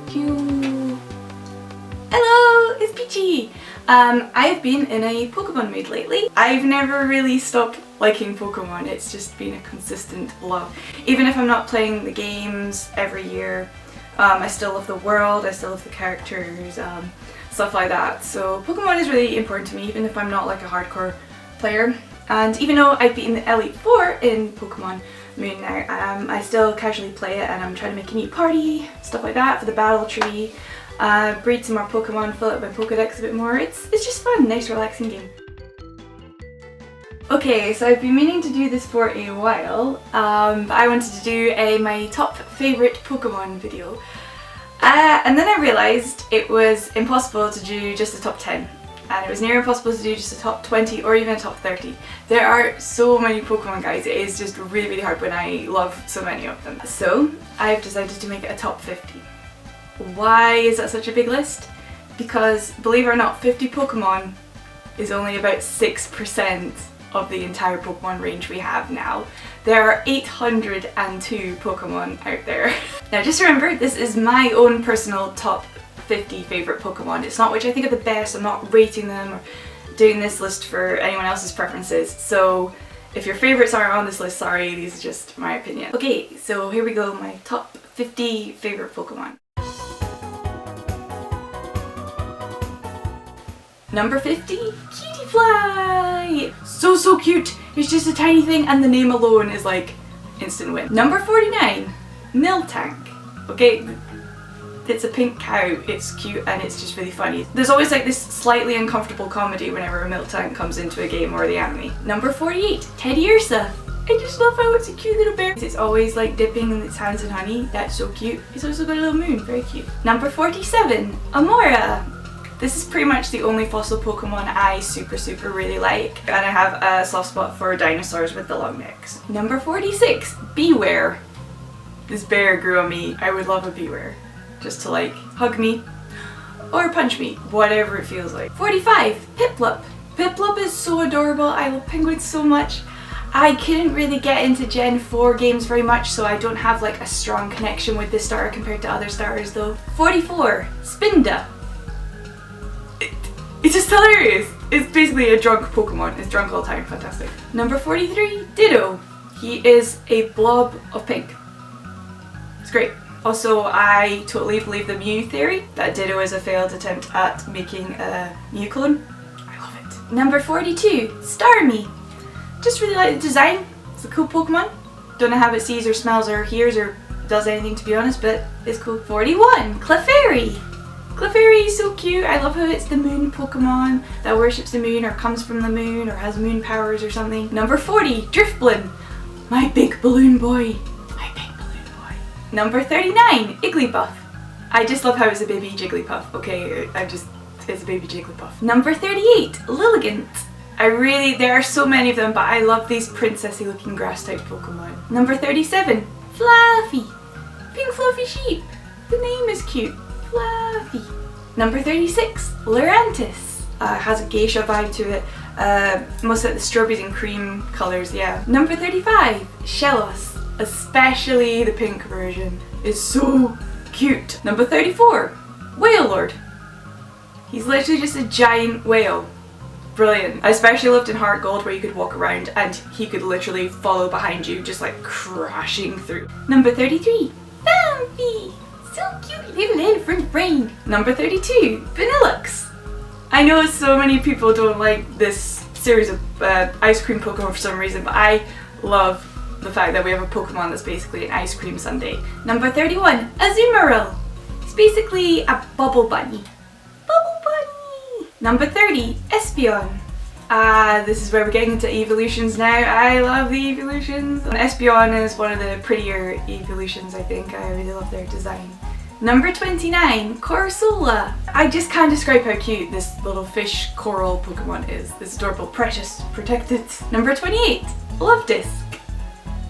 Pew. Hello, it's Peachie! I've been in a Pokemon mood lately. I've never really stopped liking Pokemon, it's just been a consistent love. Even if I'm not playing the games every year, I still love the world, I still love the characters, stuff like that. So Pokemon is really important to me, even if I'm not like a hardcore player. And even though I've beaten the Elite Four in Pokemon Moon now, I still casually play it, and I'm trying to make a new party, stuff like that, for the battle tree. Breed some more Pokemon, fill up my pokédex a bit more. It's just fun, nice relaxing game. Okay, so I've been meaning to do this for a while, but I wanted to do my top favourite Pokemon video. And then I realised it was impossible to do just a top 10. And it was near impossible to do just a top 20 or even a top 30. There are so many Pokemon, guys, it is just really hard when I love so many of them. So I've decided to make it a top 50. Why is that such a big list? Because, believe it or not, 50 Pokemon is only about 6% of the entire Pokemon range we have now. There are 802 Pokemon out there. Now just remember, this is my own personal top 50 favourite Pokemon. It's not which I think are the best, I'm not rating them or doing this list for anyone else's preferences. So if your favourites aren't on this list, sorry, these are just my opinion. Okay, so here we go, my top 50 favourite Pokemon. Number 50, Cutiefly! So cute! It's just a tiny thing and the name alone is like instant win. Number 49, Miltank. Okay, it's a pink cow, it's cute and it's just really funny. There's always like this slightly uncomfortable comedy whenever a Miltank comes into a game or the anime. Number 48, Teddiursa. I just love how it's a cute little bear. It's always like dipping in its hands in honey, that's so cute. It's also got a little moon, very cute. Number 47, Amora. This is pretty much the only fossil Pokemon I super really like, and I have a soft spot for dinosaurs with the long necks. Number 46, Bewear. This bear grew on me. I would love a Bewear. Just to like hug me or punch me, whatever it feels like. 45, Piplup. Piplup is so adorable, I love penguins so much. I couldn't really get into Gen 4 games very much, so I don't have like a strong connection with this starter compared to other starters though. 44, Spinda. It's just hilarious. It's basically a drunk Pokemon. It's drunk all the time. Fantastic. Number 43, Ditto. He is a blob of pink. It's great. Also, I totally believe the Mew theory, that Ditto is a failed attempt at making a Mew clone. I love it. Number 42, Starmie. Just really like the design. It's a cool Pokemon. Don't know how it sees or smells or hears or does anything, to be honest, but it's cool. 41, Clefairy. Clefairy is so cute. I love how it's the moon Pokemon that worships the moon or comes from the moon or has moon powers or something. Number 40, Drifblim. My big balloon boy. My big balloon boy. Number 39, Igglybuff. I just love how it's a baby Jigglypuff. Okay, it's a baby Jigglypuff. Number 38, Lilligant. There are so many of them, but I love these princessy looking grass type Pokemon. Number 37, Fluffy. Pink fluffy sheep. The name is cute. Fluffy. Number 36, Lurantis. Has a geisha vibe to it. Most like the strawberries and cream colours, yeah. Number 35, Shellos. Especially the pink version is so cute. Number 34, Wailord. He's literally just a giant whale. Brilliant. I especially loved in Heart Gold where you could walk around and he could literally follow behind you, just like crashing through. Number 33, Bambi. So cute, little friend. Number 32, Vanillux. I know so many people don't like this series of ice cream Pokemon for some reason, but I love the fact that we have a Pokemon that's basically an ice cream sundae. Number 31, Azumarill. It's basically a bubble bunny. Bubble bunny! Number 30, Espeon. This is where we're getting into evolutions now. I love the evolutions. Espeon is one of the prettier evolutions, I think. I really love their design. Number 29, Corsola. I just can't describe how cute this little fish coral Pokemon is. This adorable, precious, protected. Number 28, Luvdisc.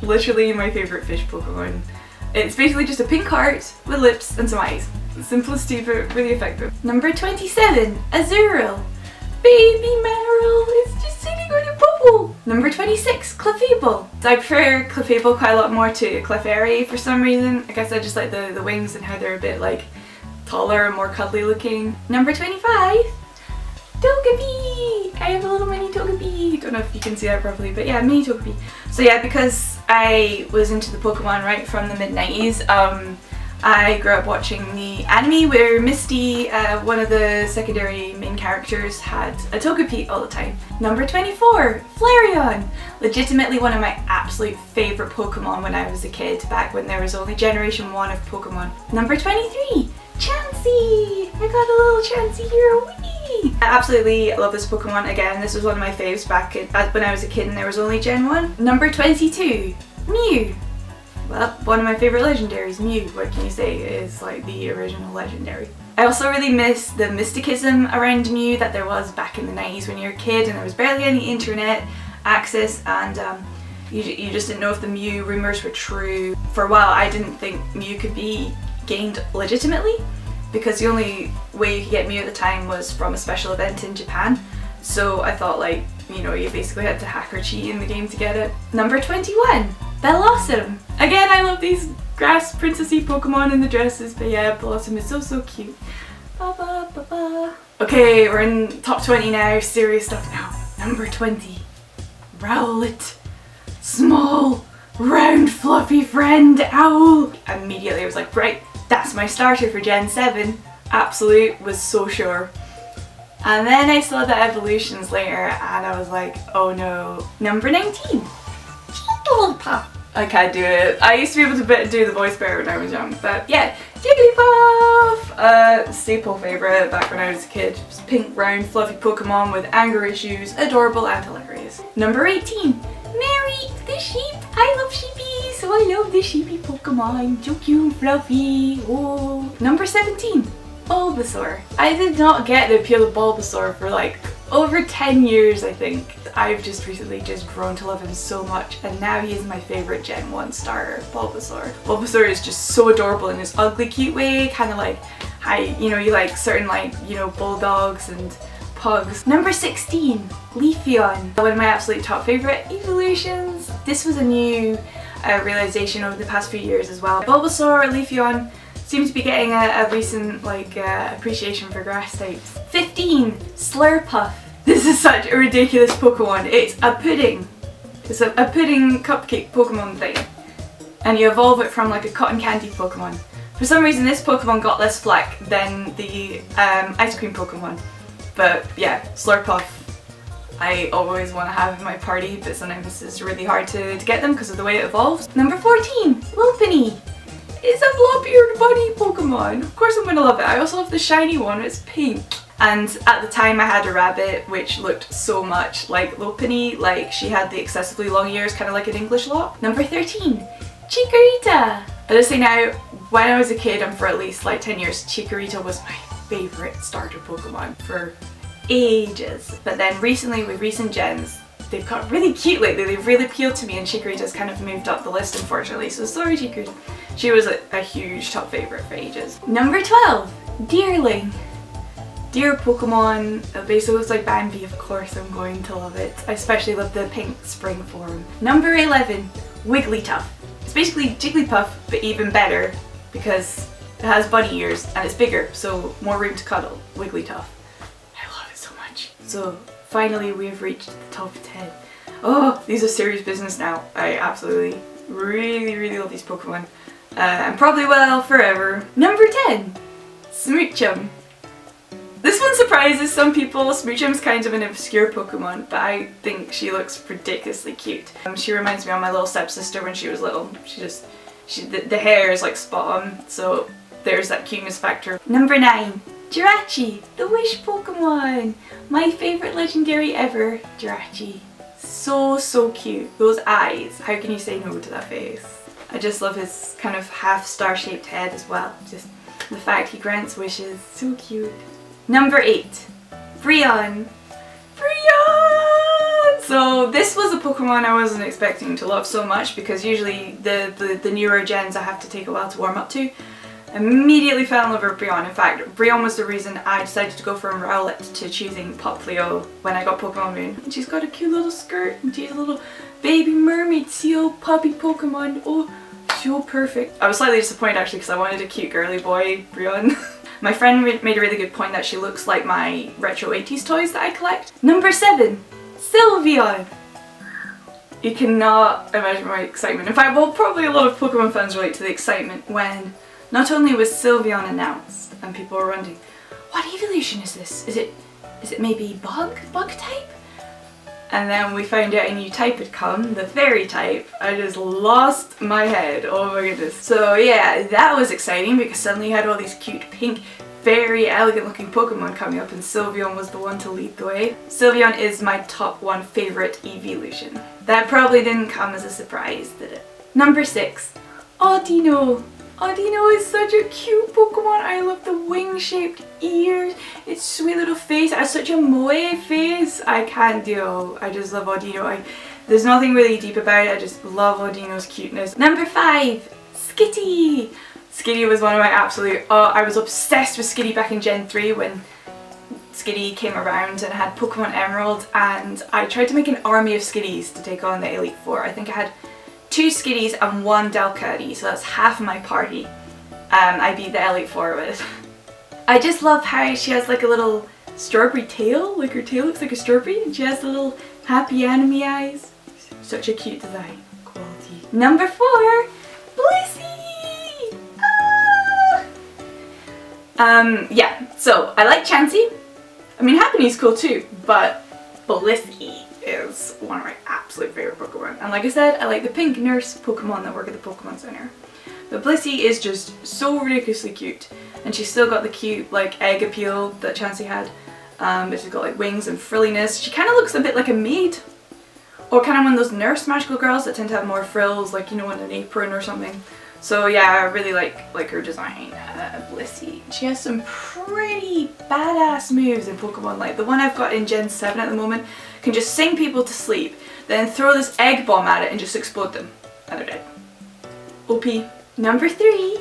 Literally my favourite fish Pokemon. It's basically just a pink heart with lips and some eyes. Simplicity but really effective. Number 27, Azurill. Baby Marill is just sitting on a bubble. Number 26, Clefable. I prefer Clefable quite a lot more to Clefairy for some reason. I guess I just like the wings and how they're a bit like taller and more cuddly looking. Number 25, Togepi! I have a little mini Togepi. Don't know if you can see that properly, but yeah, mini Togepi. So yeah, because I was into the Pokemon right from the mid-90s, I grew up watching the anime where Misty, one of the secondary main characters, had a Togepi all the time. Number 24, Flareon! Legitimately one of my absolute favourite Pokemon when I was a kid, back when there was only Generation 1 of Pokemon. Number 23, Chansey! I got a little Chansey here, wee! I absolutely love this Pokemon. Again, this was one of my faves back when I was a kid and there was only Gen 1. Number 22, Mew! Well, one of my favourite legendaries, Mew, what can you say, is like the original legendary. I also really miss the mysticism around Mew that there was back in the 90s when you were a kid and there was barely any internet access, and you just didn't know if the Mew rumours were true. For a while I didn't think Mew could be gained legitimately, because the only way you could get Mew at the time was from a special event in Japan. So I thought, like, you know, you basically had to hack or cheat in the game to get it. Number 21, Bellossom! Again, I love these grass princessy Pokemon in the dresses, but yeah, Bellossom is so cute. Ba ba ba ba. Okay, we're in top 20 now, serious stuff now. Number 20, Rowlet. Small, round, fluffy friend owl. Immediately I was like, right, that's my starter for Gen 7. Absolute, was so sure. And then I saw the evolutions later and I was like, oh no. Number 19, Jigglypuff. I can't do it. I used to be able to do the voice better when I was young, but yeah, Jigglypuff! Staple favourite back when I was a kid. Just pink, round, fluffy Pokemon with anger issues, adorable and hilarious. Number 18, Mary the sheep. I love sheepies, so I love the sheepy Pokemon. So cute, fluffy. Oh. Number 17, Bulbasaur. I did not get the appeal of Bulbasaur for like over 10 years, I think. I've just recently just grown to love him so much, and now he is my favourite Gen 1 starter, Bulbasaur. Bulbasaur is just so adorable in his ugly cute way, kind of like how, you know, you like certain, like, you know, bulldogs and pugs. Number 16, Leafeon. One of my absolute top favourite evolutions. This was a new realisation over the past few years as well. Bulbasaur, Leafeon seems to be getting a recent appreciation for grass types. 15, Slurpuff. This is such a ridiculous Pokemon. It's a pudding. It's a pudding cupcake Pokemon thing. And you evolve it from like a cotton candy Pokemon. For some reason this Pokemon got less flack than the ice cream Pokemon. But yeah, Slurpuff I always want to have in my party, but sometimes it's really hard to get them because of the way it evolves. Number 14, Lopunny. It's a flop-eared bunny Pokemon. Of course I'm going to love it. I also love the shiny one, it's pink. And at the time I had a rabbit which looked so much like Lopunny, like she had the excessively long ears, kind of like an English lot. Number 13, Chikorita. I just say now, when I was a kid and for at least like 10 years, Chikorita was my favourite starter Pokemon for ages. But then recently, with recent gens, they've got really cute lately. They've really appealed to me, and Chikorita's kind of moved up the list, unfortunately. So sorry, Chikorita. She was a huge top favourite for ages. Number 12, Deerling. Deer Pokemon, basically looks like Bambi, of course I'm going to love it. I especially love the pink spring form. Number 11, Wigglytuff. It's basically Jigglypuff, but even better, because it has bunny ears and it's bigger, so more room to cuddle. Wigglytuff. I love it so much. So finally we have reached the top 10. Oh, these are serious business now. I absolutely, really love these Pokemon. And probably will forever. Number 10, Smoochum. This one surprises some people. Smoochum's kind of an obscure Pokemon, but I think she looks ridiculously cute. She reminds me of my little stepsister when she was little. The hair is like spot on, so there's that cuteness factor. Number 9, Jirachi, the Wish Pokemon. My favourite legendary ever, Jirachi. So cute. Those eyes, how can you say no to that face? I just love his kind of half star-shaped head as well. Just the fact he grants wishes, so cute. Number 8, Brionne. Brionne! So this was a Pokemon I wasn't expecting to love so much, because usually the newer gens I have to take a while to warm up to. Immediately fell in love with Brionne. In fact, Brionne was the reason I decided to go from Rowlet to choosing Popplio when I got Pokemon Moon. And she's got a cute little skirt and she's a little baby mermaid seal puppy Pokemon. Oh, so perfect. I was slightly disappointed actually because I wanted a cute girly boy Brionne. My friend made a really good point that she looks like my retro 80s toys that I collect. Number 7, Sylveon. You cannot imagine my excitement. In fact, well, probably a lot of Pokemon fans relate to the excitement when not only was Sylveon announced and people were wondering, what evolution is this? Is it maybe bug type? And then we found out a new type had come, the fairy type. I just lost my head, oh my goodness. So yeah, that was exciting because suddenly you had all these cute pink, very elegant looking Pokemon coming up and Sylveon was the one to lead the way. Sylveon is my top 1 favourite evolution. That probably didn't come as a surprise, did it? Number 6, Audino. Audino is such a cute Pokemon. I love the wing-shaped ears, its sweet little face. It has such a moe face. I can't deal. I just love Audino. There's nothing really deep about it. I just love Audino's cuteness. Number 5, Skitty. Skitty was one of my absolute... I was obsessed with Skitty back in Gen 3 when Skitty came around and I had Pokemon Emerald, and I tried to make an army of Skitties to take on the Elite Four. I think I had 2 Skitties and 1 Delcatty, so that's half of my party. I beat the Elite Four with. I just love how she has like a little strawberry tail, like her tail looks like a strawberry, and she has the little happy anime eyes. Such a cute design quality. Number 4, Blissey! Ah! Yeah, so I like Chansey. I mean, Happiney's cool too, but Blissey is one of my absolute favourite Pokemon. And like I said, I like the pink nurse Pokemon that work at the Pokemon Center. But Blissey is just so ridiculously cute. And she's still got the cute like egg appeal that Chansey had. But she's got like wings and frilliness. She kind of looks a bit like a maid. Or kind of one of those nurse magical girls that tend to have more frills, like, you know, in an apron or something. So yeah, I really like her design, Blissey. She has some pretty badass moves in Pokemon. Like the one I've got in Gen 7 at the moment can just sing people to sleep, then throw this egg bomb at it and just explode them. And they're dead. OP. Number 3,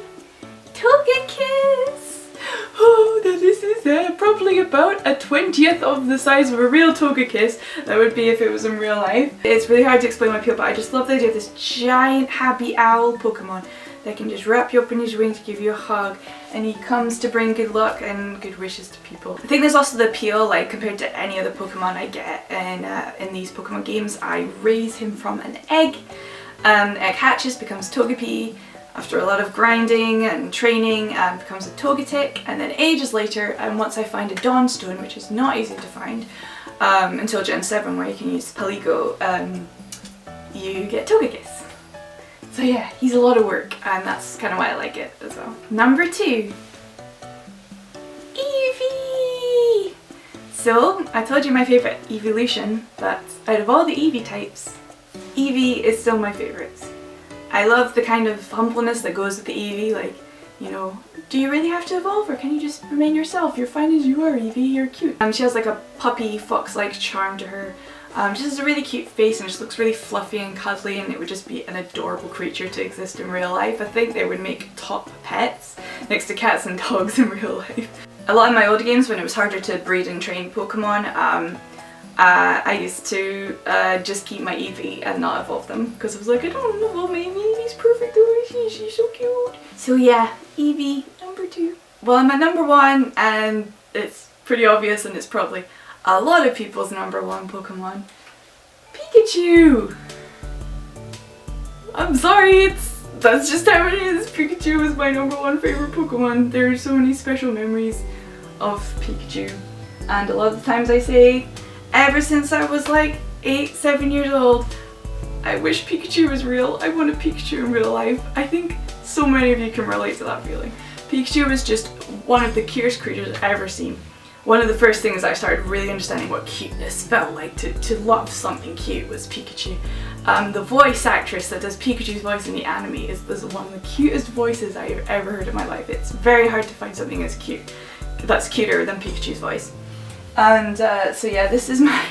Togekiss. Oh, this is probably about a 20th of the size of a real Togekiss. That would be if it was in real life. It's really hard to explain my appeal, but I just love the idea of this giant happy owl Pokemon that can just wrap you up in his wing to give you a hug, and he comes to bring good luck and good wishes to people. I think there's also the appeal, like compared to any other Pokemon I get in these Pokemon games, I raise him from an egg. The egg hatches, becomes Togepi. After a lot of grinding and training, becomes a Togetic, and then ages later, and once I find a Dawnstone, which is not easy to find until Gen 7 where you can use Paligo, you get Togekiss. So yeah, he's a lot of work, and that's kind of why I like it as well. Number 2, Eevee! So, I told you my favourite evolution, but out of all the Eevee types, Eevee is still my favourite. I love the kind of humbleness that goes with the Eevee, like, you know, do you really have to evolve or can you just remain yourself? You're fine as you are, Eevee, you're cute. She has like a puppy fox-like charm to her. She has a really cute face and just looks really fluffy and cuddly, and it would just be an adorable creature to exist in real life. I think they would make top pets next to cats and dogs in real life. A lot of my older games, when it was harder to breed and train Pokemon, I used to just keep my Eevee and not evolve them because I was like, I don't know, maybe Eevee's perfect the way she's so cute. So yeah, Eevee, number 2. Well, I'm at number 1, and it's pretty obvious, and it's probably a lot of people's number 1 Pokemon, Pikachu! I'm sorry, that's just how it is. Pikachu is my number 1 favourite Pokemon. There are so many special memories of Pikachu, and a lot of the times I say, ever since I was like 8-7 years old, I wish Pikachu was real. I want a Pikachu in real life. I think so many of you can relate to that feeling. Pikachu was just one of the cutest creatures I've ever seen. One of the first things I started really understanding what cuteness felt like, to love something cute, was Pikachu. The voice actress that does Pikachu's voice in the anime is one of the cutest voices I've ever heard in my life. It's very hard to find something that's cuter than Pikachu's voice. And so yeah, this is my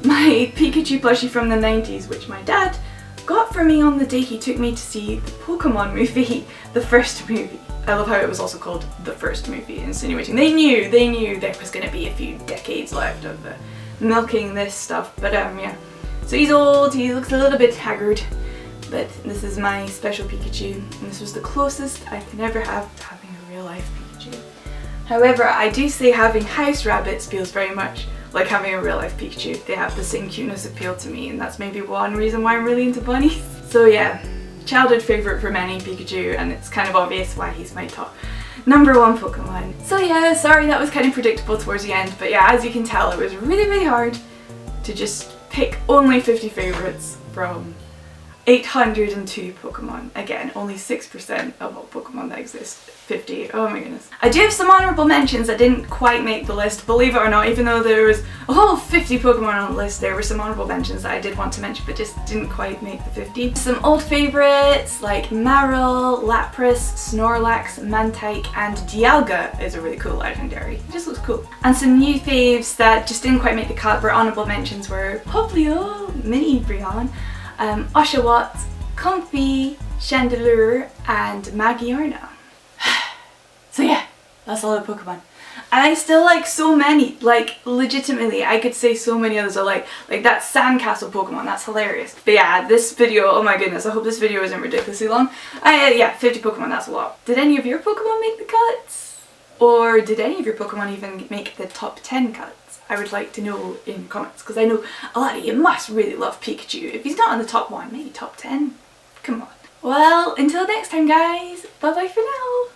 Pikachu plushie from the 90s, which my dad got for me on the day he took me to see the Pokemon movie, the first movie. I love how it was also called the first movie, insinuating they knew there was going to be a few decades left of milking this stuff, but yeah. So he's old, he looks a little bit haggard, but this is my special Pikachu, and this was the closest I can ever have to having a real life Pikachu. However, I do say having house rabbits feels very much like having a real life Pikachu. They have the same cuteness appeal to me, and that's maybe one reason why I'm really into bunnies. So yeah, childhood favourite for many, Pikachu, and it's kind of obvious why he's my top #1 Pokemon. So yeah, sorry that was kind of predictable towards the end, but yeah, as you can tell, it was really hard to just pick only 50 favourites from 802 Pokemon. Again, only 6% of all Pokemon that exist. 50, oh my goodness. I do have some honourable mentions that didn't quite make the list, believe it or not. Even though there was a whole 50 Pokemon on the list, there were some honourable mentions that I did want to mention but just didn't quite make the 50. Some old favourites like Marill, Lapras, Snorlax, Mantike, and Dialga is a really cool legendary. It just looks cool. And some new faves that just didn't quite make the cut, but honourable mentions were Poplio, Mini Brionne, Oshawott, Comfey, Chandelure, and Magiarna. So yeah, that's all the Pokemon. And I still like so many, like legitimately, I could say so many others are like that Sandcastle Pokemon, that's hilarious. But yeah, this video, oh my goodness, I hope this video isn't ridiculously long. Yeah, 50 Pokemon, that's a lot. Did any of your Pokemon make the cuts? Or did any of your Pokemon even make the top 10 cuts? I would like to know in comments, because I know a lot of you must really love Pikachu. If he's not on the top 1, maybe top 10. Come on. Well, until next time guys, bye bye for now.